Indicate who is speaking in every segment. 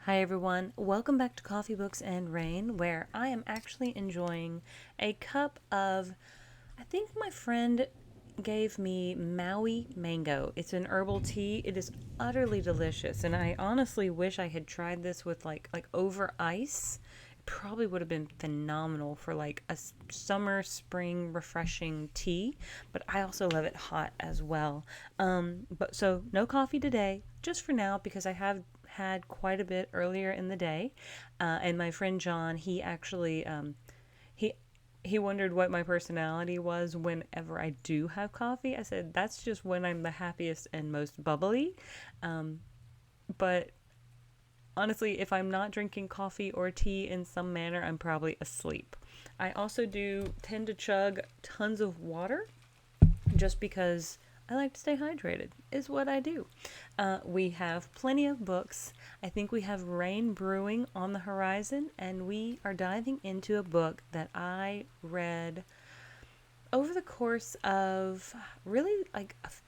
Speaker 1: Hi everyone, welcome back to Coffee, Books, and Rain, where I am actually enjoying a cup of, I think my friend gave me Maui Mango. It's an herbal tea. It is utterly delicious, and I honestly wish I had tried this with like over ice. It probably would have been phenomenal for like a summer, spring, refreshing tea, but I also love it hot as well. But so no coffee today, just for now because I have had quite a bit earlier in the day. And my friend John, he he wondered what my personality was whenever I do have coffee. I said that's just when I'm the happiest and most bubbly. Um, but honestly, if I'm not drinking coffee or tea in some manner, I'm probably asleep. I also do tend to chug tons of water just because I like to stay hydrated, is what I do. We have plenty of books. I think we have rain brewing on the horizon, and we are diving into a book that I read over the course of really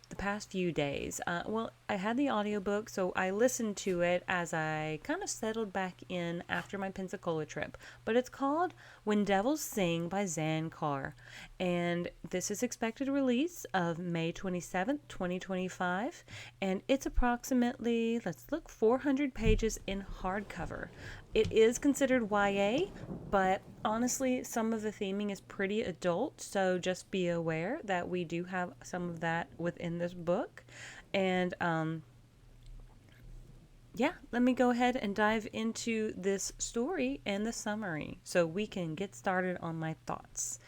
Speaker 1: the past few days. Well, I had the audiobook, so I listened to it as I kind of settled back in after my Pensacola trip. But it's called When Devils Sing by Kaur. And this is expected release of May 27th, 2025. And it's approximately, let's look, 400 pages in hardcover. It is considered YA, but honestly, some of the theming is pretty adult, so just be aware that we do have some of that within this book. And yeah, let me go ahead and dive into this story and the summary so we can get started on my thoughts.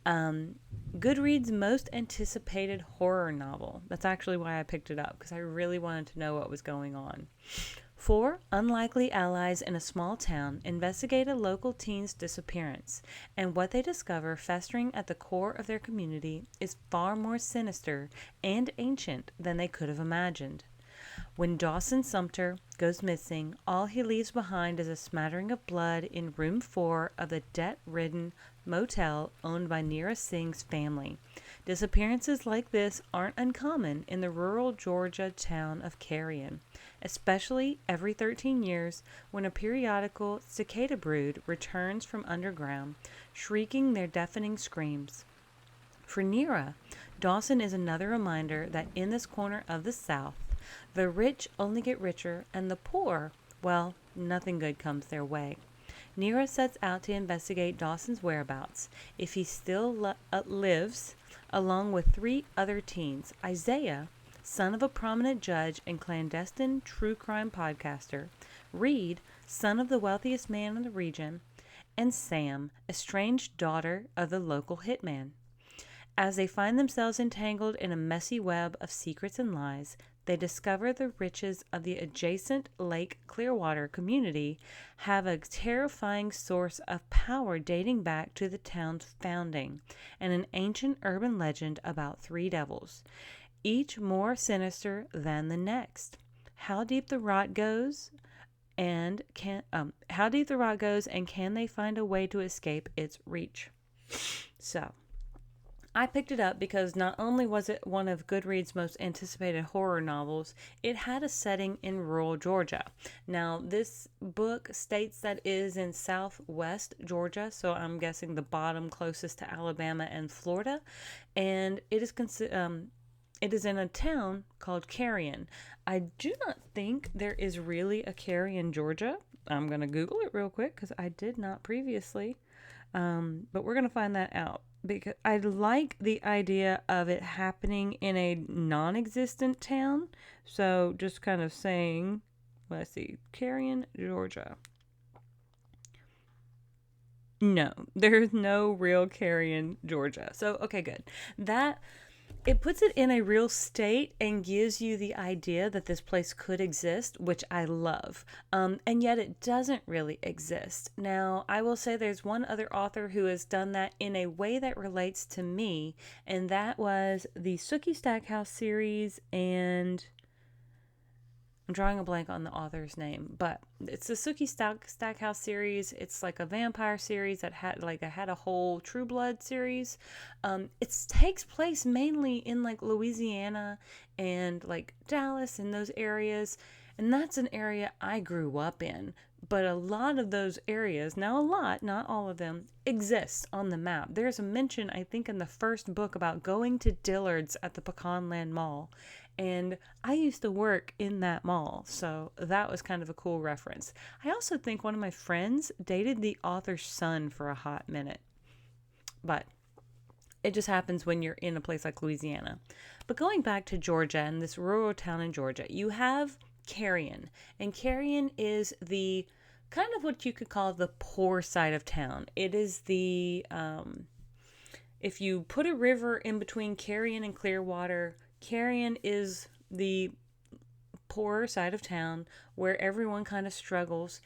Speaker 1: Um, Goodreads' most anticipated horror novel. That's actually why I picked it up, because I really wanted to know what was going on. Four unlikely allies in a small town investigate a local teen's disappearance, and what they discover festering at the core of their community is far more sinister and ancient than they could have imagined. When Dawson Sumter goes missing, all he leaves behind is a smattering of blood in room 4 of the debt ridden motel owned by Neera Singh's family. Disappearances like this aren't uncommon in the rural Georgia town of Carrion, especially every 13 years when a periodical cicada brood returns from underground, shrieking their deafening screams. For Neera, Dawson is another reminder that in this corner of the South, the rich only get richer, and the poor, well, nothing good comes their way. Neera sets out to investigate Dawson's whereabouts, if he still lives, along with 3 other teens: Isaiah, son of a prominent judge and clandestine true crime podcaster; Reed, son of the wealthiest man in the region; and Sam, estranged daughter of the local hitman. As they find themselves entangled in a messy web of secrets and lies, they discover the riches of the adjacent Lake Clearwater community have a terrifying source of power dating back to the town's founding, and an ancient urban legend about 3 devils, each more sinister than the next. How deep the rot goes, and can they find a way to escape its reach? So, I picked it up because not only was it one of Goodreads' most anticipated horror novels, it had a setting in rural Georgia. Now, this book states that it is in southwest Georgia, so I'm guessing the bottom closest to Alabama and Florida, and it is in a town called Carrion. I do not think there is really a Carrion, Georgia. I'm going to Google it real quick because I did not previously. But we're going to find that out because I like the idea of it happening in a non existent town. So just kind of saying, let's see, Carrion, Georgia. No, there's no real Carrion, Georgia. So, okay, good. That it puts it in a real state and gives you the idea that this place could exist, which I love. And yet it doesn't really exist. Now, I will say there's one other author who has done that in a way that relates to me, and that was the Sookie Stackhouse series, and I'm drawing a blank on the author's name, but it's the Stackhouse series. It's like a vampire series that had a whole True Blood series. It takes place mainly in like Louisiana and like Dallas and those areas. And that's an area I grew up in. But a lot of those areas, now a lot, not all of them, exist on the map. There's a mention, I think, in the first book about going to Dillard's at the Pecanland Mall. And I used to work in that mall, so that was kind of a cool reference. I also think one of my friends dated the author's son for a hot minute. But it just happens when you're in a place like Louisiana. But going back to Georgia and this rural town in Georgia, you have Carrion. And Carrion is the kind of what you could call the poor side of town. It is the, if you put a river in between Carrion and Clearwater, Carrion is the poorer side of town where everyone kind of struggles.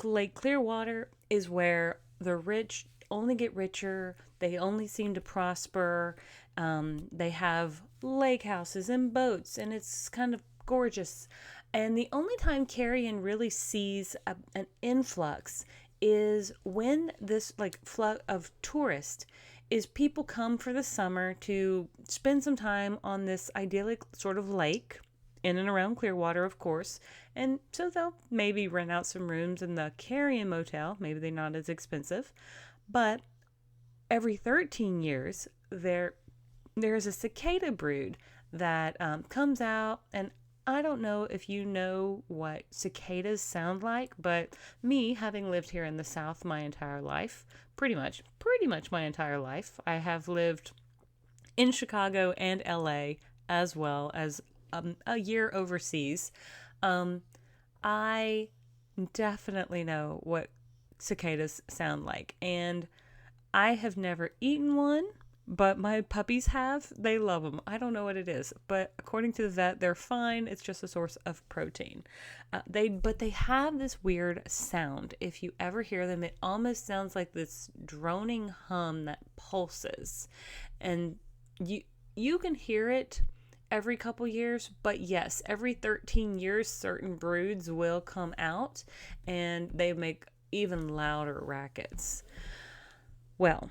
Speaker 1: Lake Clearwater is where the rich only get richer. They only seem to prosper. They have lake houses and boats, and it's kind of gorgeous. And the only time Carrion really sees an influx is when this flood of tourists is people come for the summer to spend some time on this idyllic sort of lake in and around Clearwater, of course. And so they'll maybe rent out some rooms in the Carrion Motel. Maybe they're not as expensive. But every 13 years, there's a cicada brood that comes out. And I don't know if you know what cicadas sound like, but me, having lived here in the South my entire life, pretty much my entire life, I have lived in Chicago and LA as well as a year overseas. I definitely know what cicadas sound like, and I have never eaten one, but my puppies have. They love them. I don't know what it is, but according to the vet, they're fine. It's just a source of protein. But they have this weird sound. If you ever hear them, it almost sounds like this droning hum that pulses, and you can hear it every couple years, but yes, every 13 years, certain broods will come out, and they make even louder rackets. Well,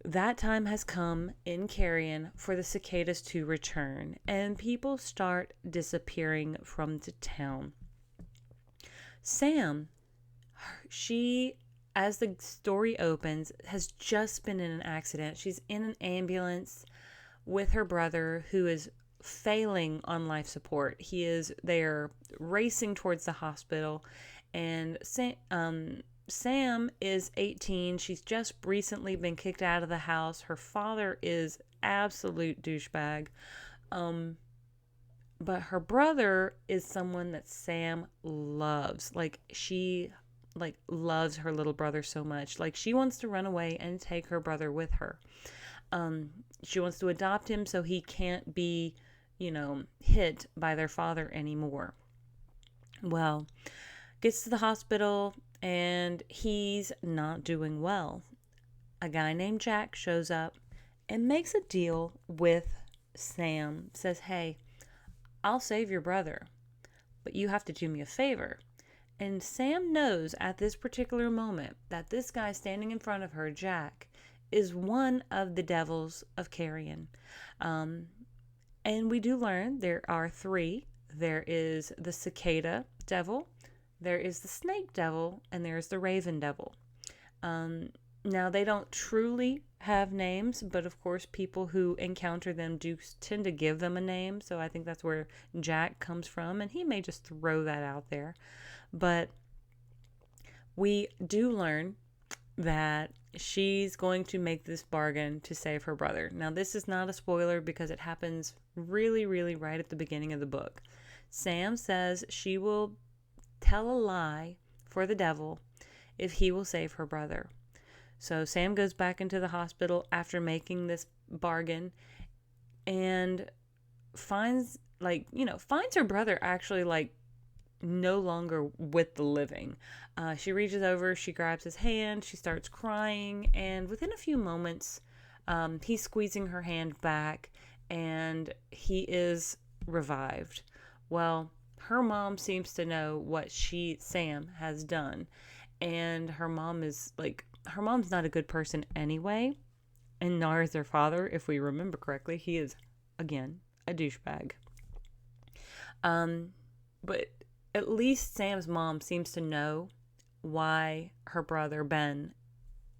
Speaker 1: that time has come in Carrion for the cicadas to return, and people start disappearing from the town. Sam, she, as the story opens, has just been in an accident. She's in an ambulance with her brother, who is failing on life support. They're racing towards the hospital, and Sam is 18. She's just recently been kicked out of the house. Her father is absolute douchebag. But her brother is someone that Sam loves. She loves her little brother so much. She wants to run away and take her brother with her. She wants to adopt him so he can't be, hit by their father anymore. Well, gets to the hospital, and he's not doing well. A guy named Jack shows up and makes a deal with Sam. Says, hey, I'll save your brother, but you have to do me a favor. And Sam knows at this particular moment that this guy standing in front of her, Jack, is one of the devils of Carrion. And we do learn there are three. There is the cicada devil, there is the snake devil, and there's the raven devil. Now, they don't truly have names, but of course people who encounter them do tend to give them a name, so I think that's where Jack comes from, and he may just throw that out there. But we do learn that she's going to make this bargain to save her brother. Now, this is not a spoiler because it happens really, really right at the beginning of the book. Sam says she will tell a lie for the devil if he will save her brother. So Sam goes back into the hospital after making this bargain and finds her brother actually no longer with the living. She reaches over, she grabs his hand, she starts crying, and within a few moments, he's squeezing her hand back, and he is revived. Well, her mom seems to know what Sam has done, and her mom's not a good person anyway, and nor is her father, if we remember correctly. He is, again, a douchebag. But at least Sam's mom seems to know why her brother Ben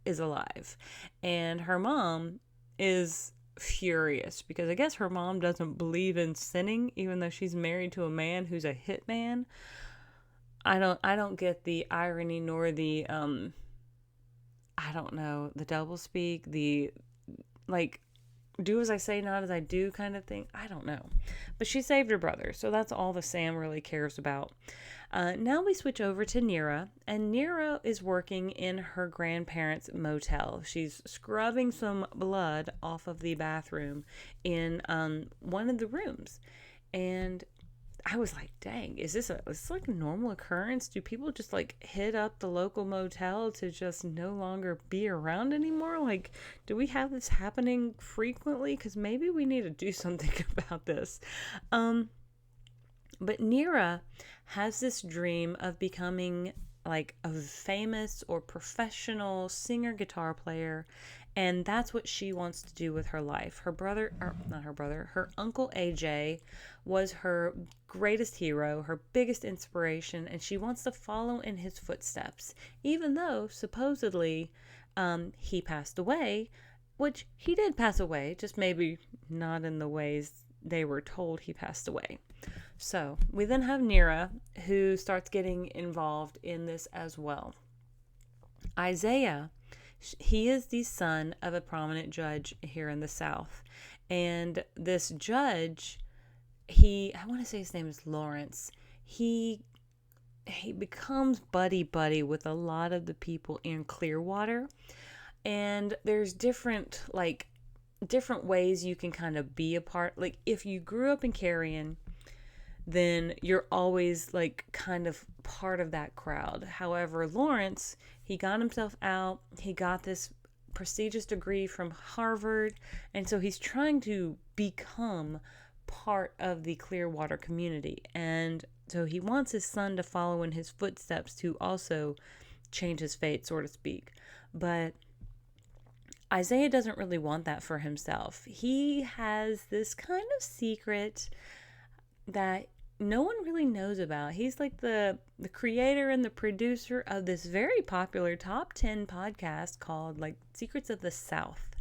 Speaker 1: is alive. And her mom is furious because I guess her mom doesn't believe in sinning even though she's married to a man who's a hitman. I don't get the irony nor the I don't know, the doublespeak, the like do as I say, not as I do kind of thing. I don't know. But she saved her brother, so that's all the Sam really cares about. Now we switch over to Nira, and Nira is working in her grandparents' motel. She's scrubbing some blood off of the bathroom in one of the rooms. And I was like, dang, is this like a normal occurrence? Do people just like hit up the local motel to just no longer be around anymore? Like, do we have this happening frequently? Because maybe we need to do something about this. But Nira has this dream of becoming like a famous or professional singer guitar player, and that's what she wants to do with her life. Her brother, or not her brother, her uncle AJ was her greatest hero, her biggest inspiration, and she wants to follow in his footsteps, even though supposedly he passed away, which he did pass away, just maybe not in the ways they were told he passed away. So we then have Nira, who starts getting involved in this as well. Isaiah, he is the son of a prominent judge here in the South. And this judge, I want to say his name is Lawrence. He becomes buddy with a lot of the people in Clearwater. And there's different ways you can kind of be a part. Like if you grew up in Carrion, then you're always like kind of part of that crowd. However, Lawrence, he got himself out. He got this prestigious degree from Harvard. And so he's trying to become part of the Clearwater community. And so he wants his son to follow in his footsteps to also change his fate, so to speak. But Isaiah doesn't really want that for himself. He has this kind of secret that no one really knows about. He's like the creator and the producer of this very popular top 10 podcast called like Secrets of the South.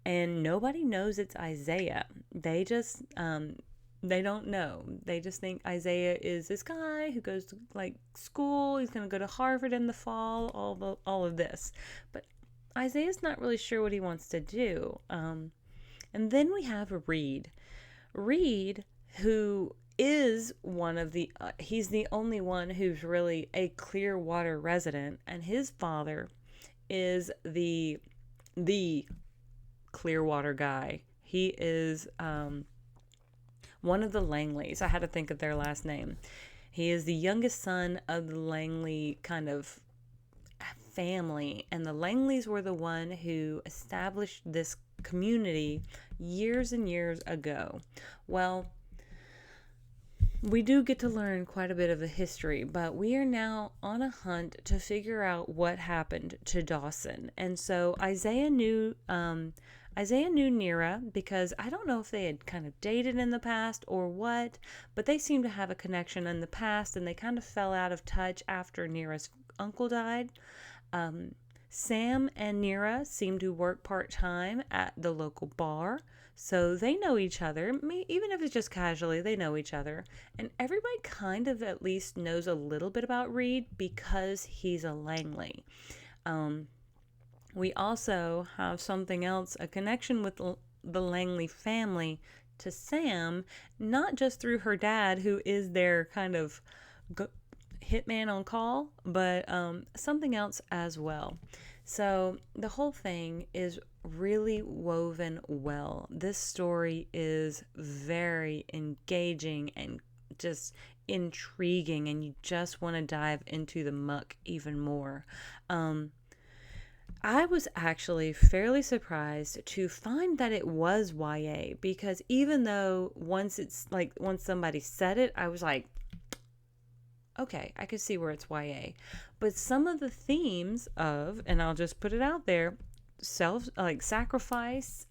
Speaker 1: And nobody knows it's Isaiah. They just they don't know. They just think Isaiah is this guy who goes to like school. He's going to go to Harvard in the fall, all of this. But Isaiah's not really sure what he wants to do. And then we have Reed. Reed, who is one of the he's the only one who's really a Clearwater resident, and his father is the Clearwater guy. He is one of the Langleys. I had to think of their last name. He is the youngest son of the Langley kind of family, and the Langleys were the one who established this community years and years ago. Well, we do get to learn quite a bit of the history, but we are now on a hunt to figure out what happened to Dawson. And so Isaiah knew Nira because I don't know if they had kind of dated in the past or what, but they seemed to have a connection in the past, and they kind of fell out of touch after Nira's uncle died. Sam and Nira seem to work part-time at the local bar, so they know each other. Even if it's just casually, they know each other. And everybody kind of at least knows a little bit about Reed because he's a Langley. We also have something else, a connection with the Langley family to Sam, not just through her dad, who is their kind of hitman on call, but something else as well. So the whole thing is really woven well. This story is very engaging and just intriguing, and you just want to dive into the muck even more. I was actually fairly surprised to find that it was YA, because even though once somebody said it, I was like, okay, I could see where it's YA. But some of the themes of, and I'll just put it out there, sacrifice,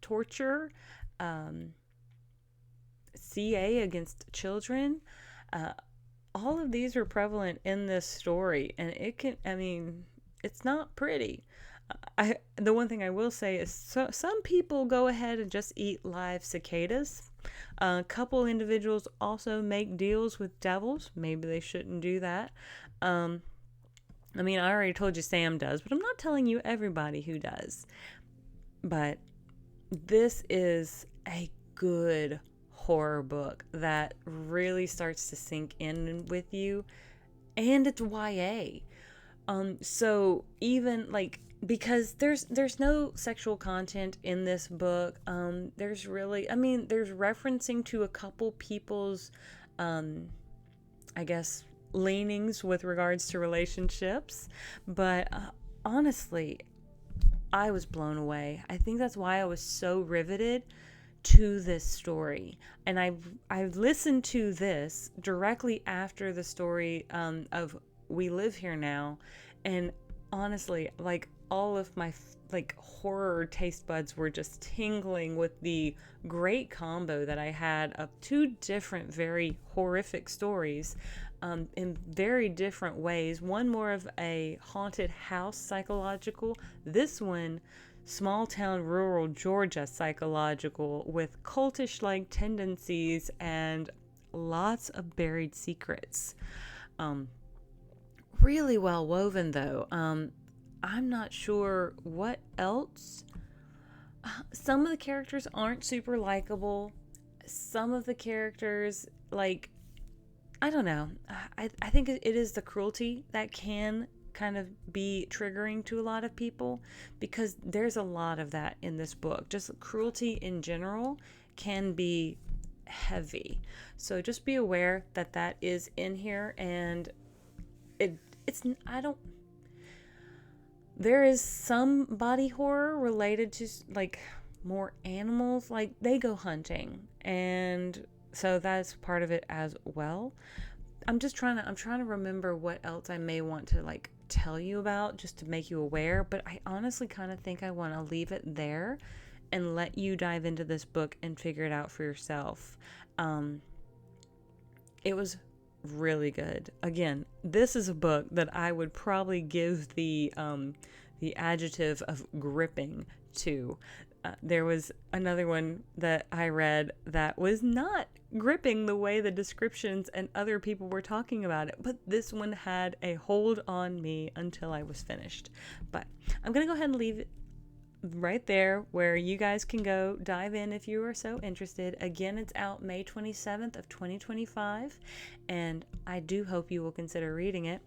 Speaker 1: torture, CA against children, all of these are prevalent in this story, and it's not pretty. The one thing I will say is some people go ahead and just eat live cicadas. A couple individuals also make deals with devils. Maybe they shouldn't do that. I already told you Sam does, but I'm not telling you everybody who does. But this is a good horror book that really starts to sink in with you, and it's YA. So even like, because there's no sexual content in this book. There's really, there's referencing to a couple people's, I guess, leanings with regards to relationships, but honestly, I was blown away. I think that's why I was so riveted to this story. And I've listened to this directly after the story of We Live Here Now, and honestly, like, all of my like horror taste buds were just tingling with the great combo that I had of two different very horrific stories, in very different ways. One more of a haunted house psychological, this one small town rural Georgia psychological with cultish like tendencies and lots of buried secrets. Really well woven though. I'm not sure what else. Some of the characters aren't super likable. Some of the characters, like, I don't know. I think it is the cruelty that can kind of be triggering to a lot of people, because there's a lot of that in this book. Just cruelty in general can be heavy. So just be aware that that is in here, and it's I don't there is some body horror related to like more animals, like they go hunting, and so that's part of it as well. I'm trying to remember what else I may want to like tell you about just to make you aware, but I honestly kind of think I want to leave it there and let you dive into this book and figure it out for yourself. It was really good. Again, this is a book that I would probably give the adjective of gripping to. There was another one that I read that was not gripping the way the descriptions and other people were talking about it, but this one had a hold on me until I was finished. But I'm going to go ahead and leave it right there where you guys can go dive in if you are so interested. Again, it's out May 27th of 2025, and I do hope you will consider reading it.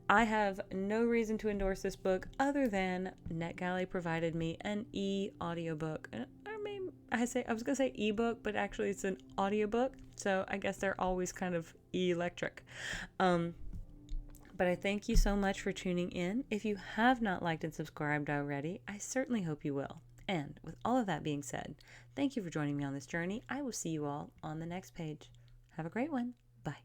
Speaker 1: I have no reason to endorse this book other than NetGalley provided me an e-audiobook. I was going to say ebook, but actually it's an audiobook, so I guess they're always kind of electric. But I thank you so much for tuning in. If you have not liked and subscribed already, I certainly hope you will. And with all of that being said, thank you for joining me on this journey. I will see you all on the next page. Have a great one. Bye.